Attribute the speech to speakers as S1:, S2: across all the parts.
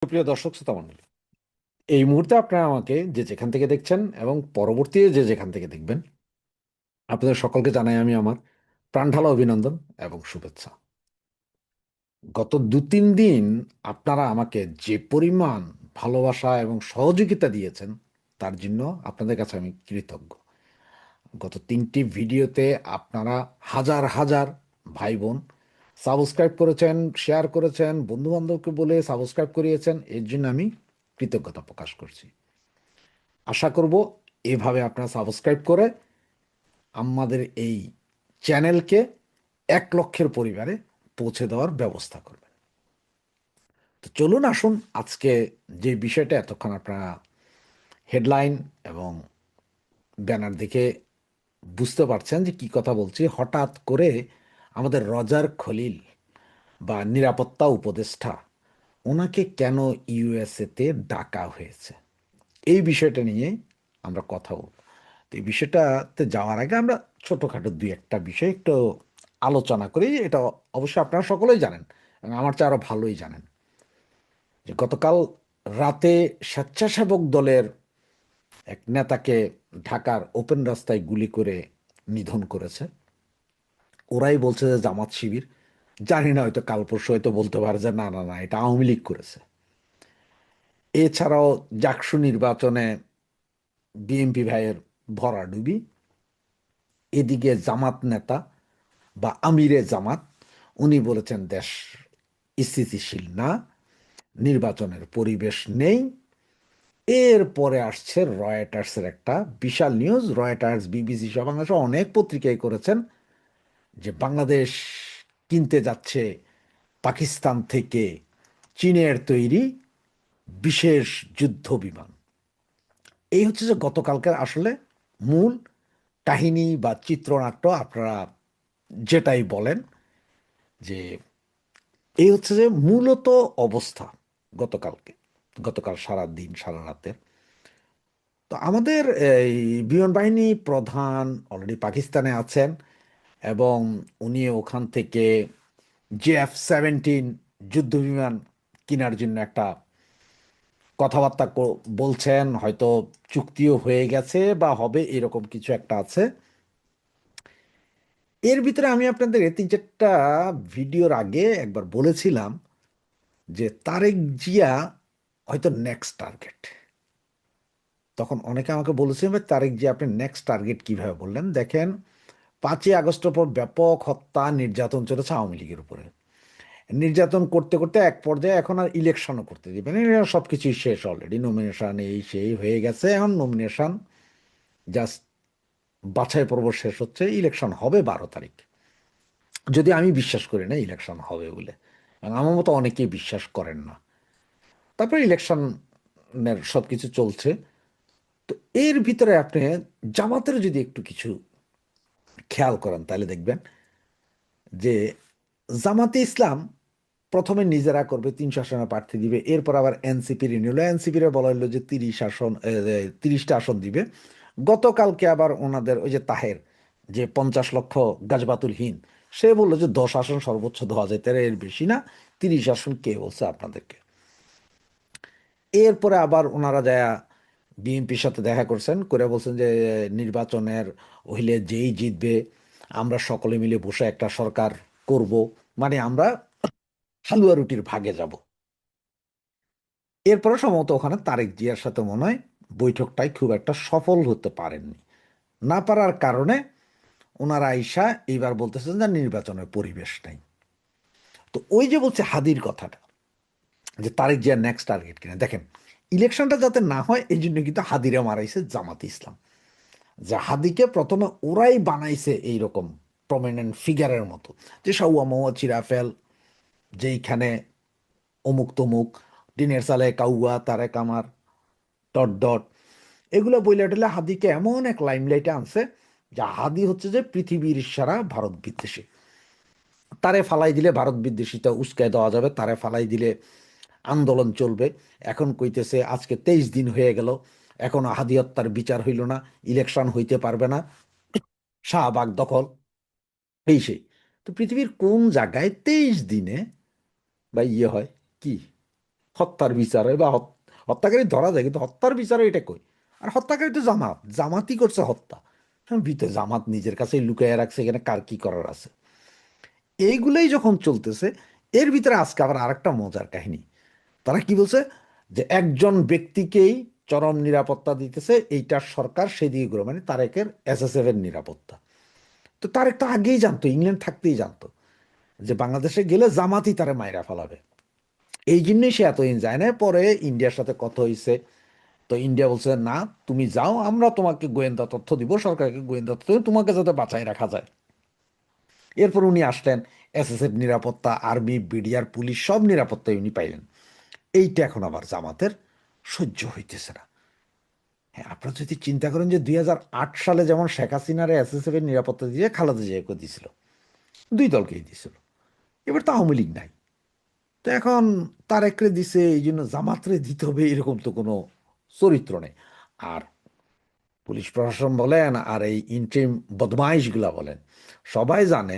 S1: সুপ্রিয় দর্শক শ্রোতা মণ্ডলী, এই মুহূর্তে আপনারা আমাকে যে যেখান থেকে দেখছেন এবং পরবর্তী যে যেখান থেকে দেখবেন, আপনাদের সকলকে জানাই আমি আমার প্রাণঢালা অভিনন্দন এবং শুভেচ্ছা। গত 2-3 দিন আপনারা আমাকে যে পরিমাণ ভালোবাসা এবং সহযোগিতা দিয়েছেন, তার জন্য আপনাদের কাছে আমি কৃতজ্ঞ। গত 3টি ভিডিওতে আপনারা হাজার হাজার ভাই বোন সাবস্ক্রাইব করেছেন, শেয়ার করেছেন, বন্ধু বান্ধবকে বলে সাবস্ক্রাইব করিয়েছেন, এর জন্য আমি কৃতজ্ঞতা প্রকাশ করছি। আশা করব এভাবে আপনারা সাবস্ক্রাইব করে আমাদের এই চ্যানেলকে 1 লক্ষের পরিবারে পৌঁছে দেওয়ার ব্যবস্থা করবেন। তো চলুন আসুন, আজকে যে বিষয়টা এতক্ষণ আপনারা হেডলাইন এবং ব্যানার দেখে বুঝতে পারছেন যে কি কথা বলছি, হঠাৎ করে আমাদের রজার খলিল বা নিরাপত্তা উপদেষ্টা, ওনাকে কেন ইউএসএতে ডাকা হয়েছে, এই বিষয়টা নিয়ে আমরা কথা বলব। তো এই বিষয়টাতে যাওয়ার আগে আমরা ছোটোখাটো 2-1টা বিষয় একটু আলোচনা করি। এটা অবশ্যই আপনারা সকলেই জানেন এবং আমার চেয়ে আরও ভালোই জানেন যে গতকাল রাতে স্বেচ্ছাসেবক দলের এক নেতাকে ঢাকার ওপেন রাস্তায় গুলি করে নিধন করেছে। ওরাই বলছে যে জামাত শিবির, জানি না, হয়তো কাল পরশু হয়তো বলতে পারে যে না না না, এটা আওয়ামী লীগ করেছে। এছাড়াও জাকসু নির্বাচনে বিএনপি ভাইয়ের ভরাডুবি, এদিকে জামাত নেতা বা আমিরে জামাত, উনি বলেছেন দেশ স্থিতিশীল না, নির্বাচনের পরিবেশ নেই। এরপরে আসছে রয়টার্সের একটা বিশাল নিউজ, রয়টার্স, বিবিসি সহ বাংলাদেশে অনেক পত্রিকায় করেছেন যে বাংলাদেশ কিনতে যাচ্ছে পাকিস্তান থেকে চীনের তৈরি বিশেষ যুদ্ধ বিমান। এই হচ্ছে যে গতকালকের আসলে মূল কাহিনী বা চিত্রনাট্য, আপনারা যেটাই বলেন, যে এই হচ্ছে যে মূলত অবস্থা গতকালকে, গতকাল সারা দিন সারা রাতের। তো আমাদের এই বিমান বাহিনী প্রধান অলরেডি পাকিস্তানে আছেন এবং উনি ওখান থেকে JF-17 যুদ্ধ বিমান কেনার জন্য একটা কথাবার্তা বলছেন, হয়তো চুক্তিও হয়ে গেছে বা হবে, এরকম কিছু একটা আছে। এর ভিতরে আমি আপনাদের 3-4টা ভিডিওর আগে একবার বলেছিলাম যে তারেক জিয়া হয়তো নেক্সট টার্গেট। তখন অনেকে আমাকে বলেছেন, ভাই তারেক জিয়া আপনি নেক্সট টার্গেট কিভাবে বললেন? দেখেন, 5ই আগস্টের পর ব্যাপক হত্যা নির্যাতন চলেছে আওয়ামী লীগের উপরে। নির্যাতন করতে করতে এক পর্যায়ে এখন আর ইলেকশনও করতে দিবেন, সব কিছুই শেষ, অলরেডি নমিনেশন এই সেই হয়ে গেছে। এখন নমিনেশন জাস্ট বাছাই পর্ব শেষ হচ্ছে, ইলেকশন হবে 12 তারিখ। যদি আমি বিশ্বাস করি না ইলেকশন হবে বলে, এবং আমার মতো অনেকেই বিশ্বাস করেন না। তারপরে ইলেকশনের সব কিছু চলছে। তো এর ভিতরে আপনি জামাতের যদি একটু কিছু খেয়াল করেন তাহলে দেখবেন যে জামাতে ইসলাম প্রথমে নিজেরা করবে, 300 আসনে প্রার্থী দিবে, এরপর আবার এনসিপি রিনিউল, এনসিপির বলা হলো যে 30টা আসন দিবে। গতকালকে আবার ওনাদের ওই যে তাহের, যে 50 লক্ষ গাজবাতুল হিন্দ, সে বললো যে 10 আসন সর্বোচ্চ দেওয়া যায়, তার এর বেশি না। 30 আসন কে বলছে আপনাদেরকে? এরপরে আবার ওনারা যায় বিএনপির সাথে দেখা করছেন, করে বলছেন যে নির্বাচনের হইলে যেই জিতবে আমরা সকলে মিলে বসে একটা সরকার করব, মানে আমরা হালুয়া রুটির ভাগে যাব। এরপরে সম্ভবত ওখানে তারেক জিয়ার সাথে মনে হয় বৈঠকটাই খুব একটা সফল হতে পারেননি। না পারার কারণে ওনারা আইসা এইবার বলতেছেন যে নির্বাচনের পরিবেশ নাই। তো ওই যে বলছে হাদির কথাটা, যে তারেক জিয়ার নেক্সট টার্গেট কিনা, দেখেন ইলেকশনটা যাতে না হয় এই জন্য কিন্তু হাদিরে মারাইছে জামাতে ইসলাম। যে হাদিকে প্রথমে ওরাই বানাইছে এইরকম প্রমিনেন্ট ফিগারের মতো, যে সাউয়া মাউয়া চিরাফেল, যেইখানে অমুক তমুক, টিনের সালে কাউয়া তারেক আমার ডট ডট, এগুলো বইলে টলে হাদিকে এমন এক লাইমলাইটে আনছে যে হাদি হচ্ছে যে পৃথিবীর সারা ভারত বিদ্বেষী। তারে ফালাই দিলে ভারত বিদ্বেষীটা উস্কায় দেওয়া যাবে, তারে ফালাই দিলে আন্দোলন চলবে। এখন কইতেছে আজকে 23 দিন হয়ে গেল, এখনো হাদি হত্যার বিচার হইল না, ইলেকশন হইতে পারবে না, শাহবাগ দখল, এই সেই। তো পৃথিবীর কোন জায়গায় 23 দিনে বা ইয়ে হয়, কি হত্যার বিচারে বা হত্যাকারী ধরা যায়, কিন্তু হত্যার বিচারে এটা কই? আর হত্যাকারী তো জামাতই করছে হত্যা। ভিতরে জামাত নিজের কাছেই লুকাইয়া রাখছে, এখানে কার কি করার আছে? এইগুলোই যখন চলতেছে, এর ভিতরে আজকে আবার আরেকটা মজার কাহিনী। তারা কি বলছে? যে একজন ব্যক্তিকেই চরম নিরাপত্তা দিতেছে এইটার সরকার, সেদিকে গুলো মানে তারেকের এসএসএফ এর নিরাপত্তা। তো তারেক তো আগেই জানতো, ইংল্যান্ড থাকতেই জানতো যে বাংলাদেশে গেলে জামাতই তারে মাইরা ফেলাবে। এই জন্যই সে এতদিন যায় না। পরে ইন্ডিয়ার সাথে কথা হয়েছে, তো ইন্ডিয়া বলছে না, তুমি যাও, আমরা তোমাকে গোয়েন্দা তথ্য দিব, সরকারকে গোয়েন্দা তথ্য দিব, তোমাকে যাতে বাঁচাই রাখা যায়। এরপর উনি আসলেন, এসএসএফ নিরাপত্তা, আর্মি, বিডিআর, পুলিশ সব নিরাপত্তা উনি পাইলেন। এইটা এখন আবার জামাতের সহ্য হইতেছে না। হ্যাঁ, আপনারা যদি চিন্তা করেন যে 2008 সালে যেমন শেখ হাসিনারে এসএসএফ এর নিরাপত্তা দিয়ে খালেদা জিয়াকে দিছিল, দুই দলকেই দিছিল, এবার তো আওয়ামী লীগ নাই। তো এখন তারেকরে দিছে, এই জন্য জামাতরে দিতে হবে, এরকম তো কোনো চরিত্র নেই। আর পুলিশ প্রশাসন বলেন আর এই ইন্ট্রিম বদমাইশগুলা বলেন, সবাই জানে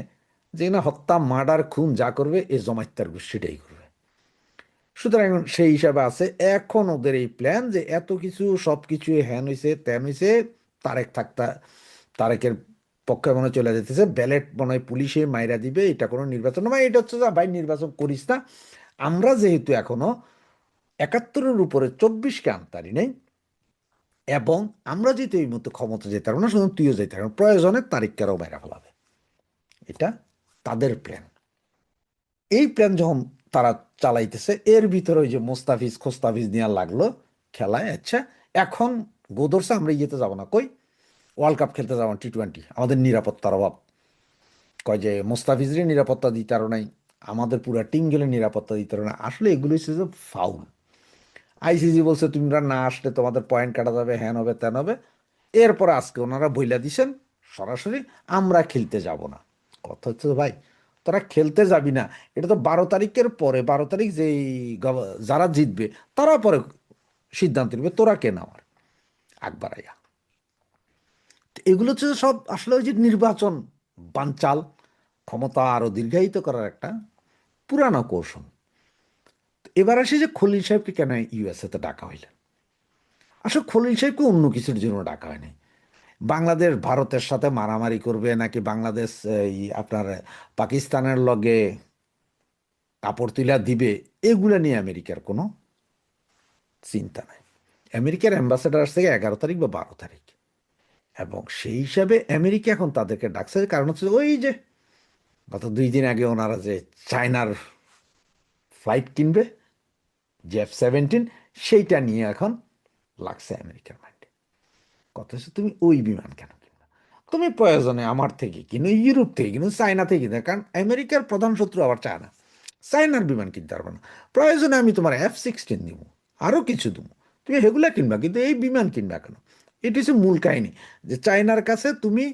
S1: যে না, হত্যা, মার্ডার, খুন যা করবে এই জমাইত্যার গোষ্ঠীটাই করবে। সুতরাং সেই হিসাবে আছে এখন ওদের এই প্ল্যান যে এত কিছু সব কিছু হ্যান হইছে ত্যান হইছে, তারেক থাকতা, তারেকের পক্ষে মনে হয় চলে যেতেছে, ব্যালেট মনে হয় পুলিশে মাইরা দিবে, এটা কোনো নির্বাচন নয়, এটা হচ্ছে যে ভাই নির্বাচন করিস না। আমরা যেহেতু এখনো 71-এর উপরে 24কে আনতারি নেই, এবং আমরা যেহেতু এই মুহূর্তে ক্ষমতা যেতে পারবো না, শুধু তুইও যেতে পারবো, প্রয়োজনে তারিখকেও মেরা ফেলাবে। এটা তাদের প্ল্যান। এই প্ল্যান যখন তারা চালাইতেছে, এর ভিতরে ওই যে মোস্তাফিজ খোস্তাফিজ নিয়ে লাগলো খেলায়। আচ্ছা, এখন গোদরসা আমরা ইয়েতে যাবো না, কই ওয়ার্ল্ড কাপ খেলতে যাবো, T20, আমাদের নিরাপত্তার অভাব। কয় যে মোস্তাফিজের নিরাপত্তা দিতে আরো নাই, আমাদের পুরা টিম গেলে নিরাপত্তা দিতে পারো না। আসলে এগুলো হচ্ছে যে ফাউল। আইসিসি বলছে তোমরা না আসলে তোমাদের পয়েন্ট কাটা যাবে, হ্যান হবে ত্যান হবে। এরপর আজকে ওনারা বইলা দিছেন সরাসরি, আমরা খেলতে যাব না। কথা হচ্ছে ভাই, তোরা খেলতে যাবি না, এটা তো 12 তারিখের পরে, 12 তারিখ যেই যারা জিতবে তারা পরে সিদ্ধান্ত নেবে, তোরা কেন আমার আগ বাড়াইয়া। তো এগুলো হচ্ছে সব আসলে ওই যে নির্বাচন বানচাল, ক্ষমতা আরো দীর্ঘায়িত করার একটা পুরানো কৌশল। তো এবার আসে যে খলিল সাহেবকে কেন ইউএসএ তে ডাকা হইলেন? আসলে খলিল সাহেবকে অন্য কিছুর জন্য ডাকা হয়নি। বাংলাদেশ ভারতের সাথে মারামারি করবে নাকি বাংলাদেশ এই আপনার পাকিস্তানের লগে কাপড় তুলা দিবে, এগুলা নিয়ে আমেরিকার কোনো চিন্তা নাই। আমেরিকার অ্যাম্বাসেডার আসছে 11 তারিখ বা 12 তারিখ, এবং সেই হিসাবে আমেরিকা এখন তাদেরকে ডাকছে, কারণ হচ্ছে ওই যে গত 2 দিন আগে ওনারা যে চায়নার ফ্লাইট কিনবে, F-17, সেইটা নিয়ে এখন লাগছে আমেরিকার মাইন্ডে। কথা হচ্ছে তুমি ওই বিমান কেন কিনবে? তুমি প্রয়োজনে আমার থেকে কিনো, ইউরোপ থেকে কিনো, চায়না থেকে কিনো, কারণ আমেরিকার প্রধান শত্রু আবার চায়না। চায়নার বিমান কিনতে পারবে না। প্রয়োজনে আমি তোমার F-16 দিব, আরও কিছু দেবো, তুমি সেগুলা কিনবা, কিন্তু এই বিমান কিনবা কেন? এটি হচ্ছে মূল কাহিনী, যে চায়নার কাছে তুমি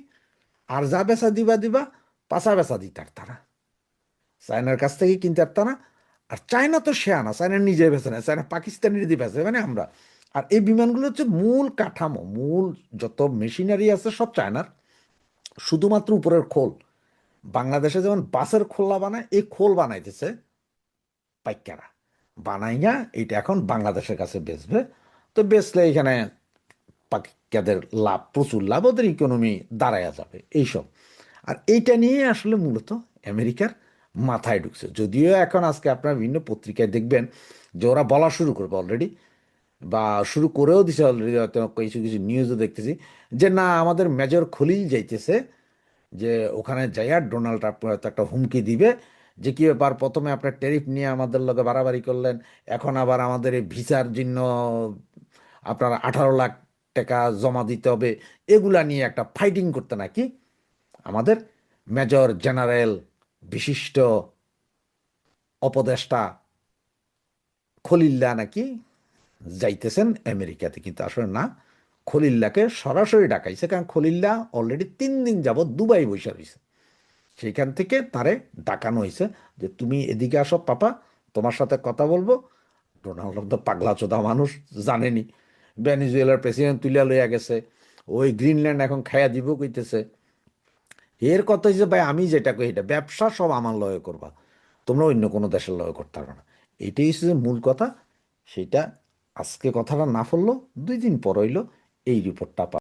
S1: আর যা বেচা দিবা দিবা, পাচা বেচা দিতার তারা চায়নার কাছ থেকে কিনতে পারত না। আর চায়না তো সে আনা, চায়না নিজে বেছে না, চায়না পাকিস্তানের দিয়ে বেছে, মানে আমরা। আর এই বিমানগুলো হচ্ছে মূল কাঠামো, মূল যত মেশিনারি আছে সব চায়নার, শুধুমাত্র উপরের খোল। বাংলাদেশে যেমন বাসের খোলা বানায়, এই খোল বানাইতেছে পাইকারা, বানাইয়া এটা এখন বাংলাদেশের কাছে বেচবে। তো বেচলে এখানে পাকিস্তানের লাভ, প্রচুর লাভ, ওদের ইকোনমি দাঁড়ায়া যাবে এইসব। আর এইটা নিয়ে আসলে মূলত আমেরিকার মাথায় ঢুকছে। যদিও এখন আজকে আপনার বিভিন্ন পত্রিকায় দেখবেন যে ওরা বলা শুরু করবে অলরেডি, বা শুরু করেও দিছে অলরেডি, হয়তো কিছু কিছু নিউজও দেখতেছি যে না, আমাদের মেজর খলিল যাইতেছে, যে ওখানে যাইয়া ডোনাল্ড ট্রাম্প হয়তো একটা হুমকি দিবে যে কি ব্যাপার, প্রথমে আপনার ট্যারিফ নিয়ে আমাদের লগে বাড়াবাড়ি করলেন, এখন আবার আমাদের এই ভিসার জন্য আপনার 18 লাখ টাকা জমা দিতে হবে, এগুলা নিয়ে একটা ফাইটিং করতে নাকি আমাদের মেজর জেনারেল, বিশিষ্ট উপদেষ্টা খলিল্লা নাকি যাইতেছেন আমেরিকাতে। কিন্তু আসলে না, খলিল্লাকে সরাসরি ডাকাইছে, কারণ খলিল্লা অলরেডি 3 দিন যাবৎ দুবাই বসে রয়েছে। সেইখান থেকে তারে ডাকানো হয়েছে যে তুমি এদিকে আসো পাপা, তোমার সাথে কথা বলবো। ডোনাল্ড ট্রাম্প তো পাগলা চোদা মানুষ, জানেনি। ভেনিজুয়েলার প্রেসিডেন্ট তুলিয়া লইয়া গেছে, ওই গ্রিনল্যান্ড এখন খাইয়া দিব কইতেছে। এর কথা হচ্ছে ভাই, আমি যেটা কই এটা ব্যবসা সব আমার লয়ে করবা, তোমরা অন্য কোনো দেশের লয়ে করতে পারবে না। এটাই হচ্ছে যে মূল কথা। সেটা আজকে কথাটা না বললো, 2 দিন পর হইলো এই রিপোর্টটা